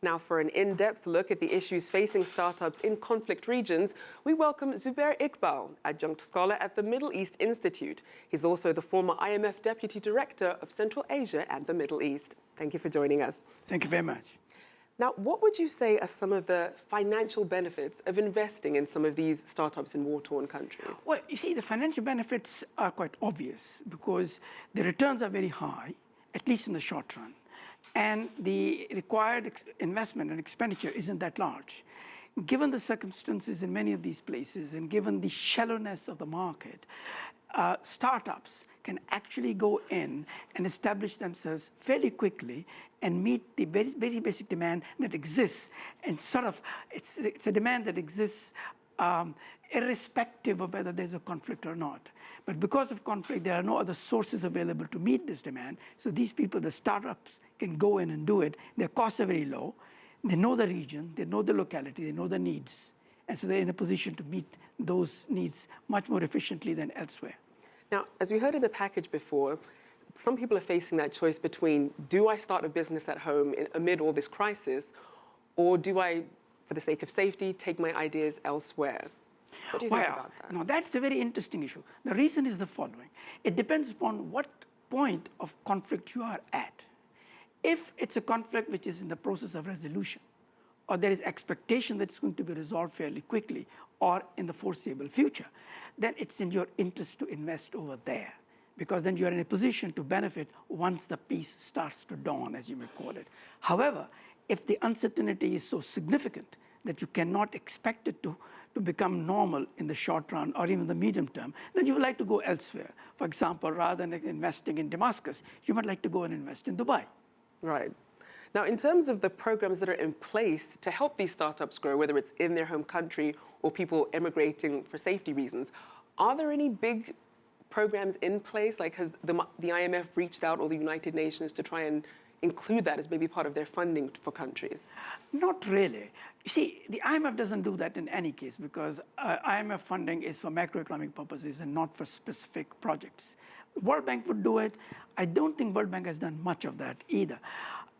Now, for an in-depth look at the issues facing startups in conflict regions, we welcome Zubair Iqbal, Adjunct Scholar at the Middle East Institute. He's also the former IMF Deputy Director of Central Asia and the Middle East. Thank you for joining us. Thank you very much. Now, what would you say are some of the financial benefits of investing in some of these startups in war-torn countries? Well, you see, the financial benefits are quite obvious because the returns are very high, at least in the short run. And the required investment and expenditure isn't that large. Given the circumstances in many of these places and given the shallowness of the market, startups can actually go in and establish themselves fairly quickly and meet the very, very basic demand that exists. And sort of, it's a demand that exists irrespective of whether there's a conflict or not. But because of conflict, there are no other sources available to meet this demand. So these people, the startups, can go in and do it. Their costs are very low. They know the region, they know the locality, they know the needs. And so they're in a position to meet those needs much more efficiently than elsewhere. Now, as we heard in the package before, some people are facing that choice between, do I start a business at home amid all this crisis, or do I, for the sake of safety, take my ideas elsewhere? What do you think about that? No, that's a very interesting issue. The reason is the following. It depends upon what point of conflict you are at. If it's a conflict which is in the process of resolution, or there is expectation that it's going to be resolved fairly quickly, or in the foreseeable future, then it's in your interest to invest over there, because then you're in a position to benefit once the peace starts to dawn, as you may call it. However, if the uncertainty is so significant that you cannot expect it to become normal in the short run or even the medium term, then you would like to go elsewhere. For example, rather than investing in Damascus, you might like to go and invest in Dubai. Right. Now, in terms of the programs that are in place to help these startups grow, whether it's in their home country or people emigrating for safety reasons, are there any big programs in place? Like, has the IMF reached out, or the United Nations, to try and include that as maybe part of their funding for countries? Not really. You see, the IMF doesn't do that in any case because IMF funding is for macroeconomic purposes and not for specific projects. World Bank would do it. I don't think World Bank has done much of that either.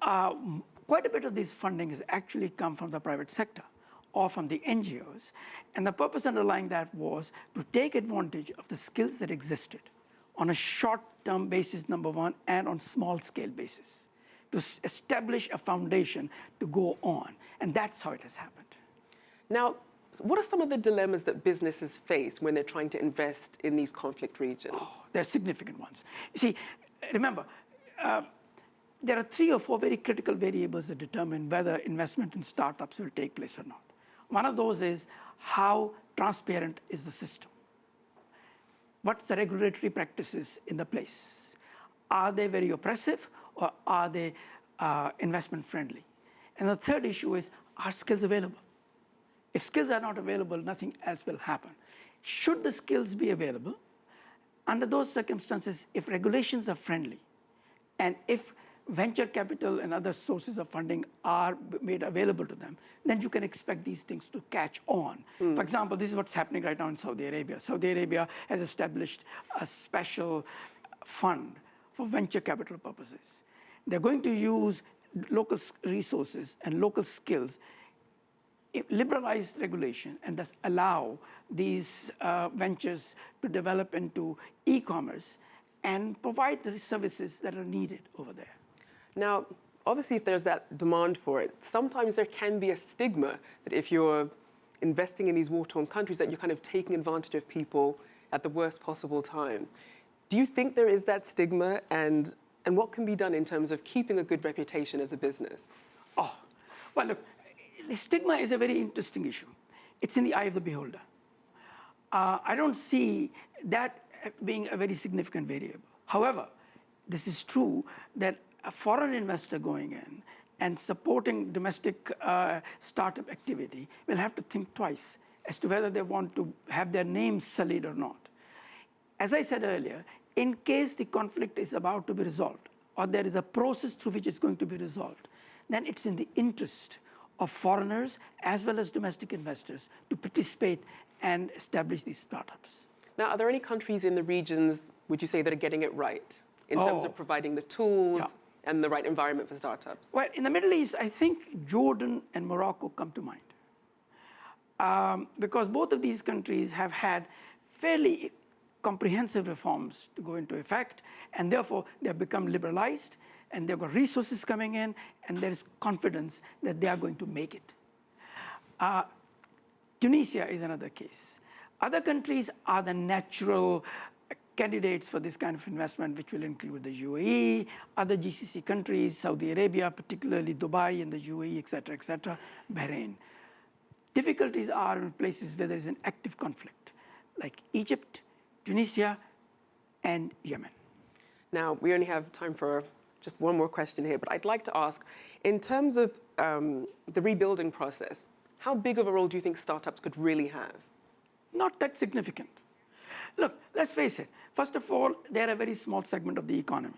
Quite a bit of this funding has actually come from the private sector or from the NGOs. And the purpose underlying that was to take advantage of the skills that existed on a short-term basis, number one, and on small-scale basis, to establish a foundation to go on. And that's how it has happened. Now, what are some of the dilemmas that businesses face when they're trying to invest in these conflict regions? Oh, there are significant ones. You see, remember, there are 3 or 4 very critical variables that determine whether investment in startups will take place or not. One of those is how transparent is the system? What's the regulatory practices in the place? Are they very oppressive, or are they investment friendly? And the third issue is, are skills available? If skills are not available, nothing else will happen. Should the skills be available, under those circumstances, if regulations are friendly, and if venture capital and other sources of funding are made available to them, then you can expect these things to catch on. For example, this is what's happening right now in Saudi Arabia. Saudi Arabia has established a special fund for venture capital purposes. They're going to use local resources and local skills, liberalize regulation, and thus allow these ventures to develop into e-commerce and provide the services that are needed over there. Now, obviously, if there's that demand for it, sometimes there can be a stigma that if you're investing in these war-torn countries, that you're kind of taking advantage of people at the worst possible time. Do you think there is that stigma, and what can be done in terms of keeping a good reputation as a business? Oh, well, look, the stigma is a very interesting issue. It's in the eye of the beholder. I don't see that being a very significant variable. However, this is true that a foreign investor going in and supporting domestic startup activity will have to think twice as to whether they want to have their names sullied or not. As I said earlier, in case the conflict is about to be resolved, or there is a process through which it's going to be resolved, then it's in the interest of foreigners as well as domestic investors to participate and establish these startups. Now, are there any countries in the regions, would you say, that are getting it right in terms of providing the tools? and the right environment for startups? Well, in the Middle East, I think Jordan and Morocco come to mind. Because both of these countries have had fairly comprehensive reforms to go into effect, and therefore they have become liberalized, and they've got resources coming in, and there is confidence that they are going to make it. Tunisia is another case. Other countries are the natural candidates for this kind of investment, which will include the UAE, other GCC countries, Saudi Arabia, particularly Dubai and the UAE, et cetera, Bahrain. Difficulties are in places where there is an active conflict, like Egypt, Tunisia, and Yemen. Now, we only have time for just one more question here, but I'd like to ask, in terms of the rebuilding process, how big of a role do you think startups could really have? Not that significant. Look, let's face it. First of all, they're a very small segment of the economy,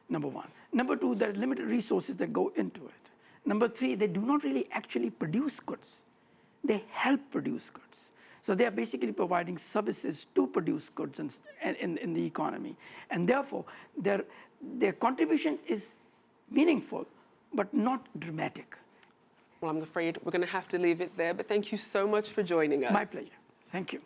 number one. Number two, there are limited resources that go into it. Number three, they do not really actually produce goods. They help produce goods. So they are basically providing services to produce goods in the economy. And therefore, their contribution is meaningful, but not dramatic. Well, I'm afraid we're going to have to leave it there, but thank you so much for joining us. My pleasure. Thank you.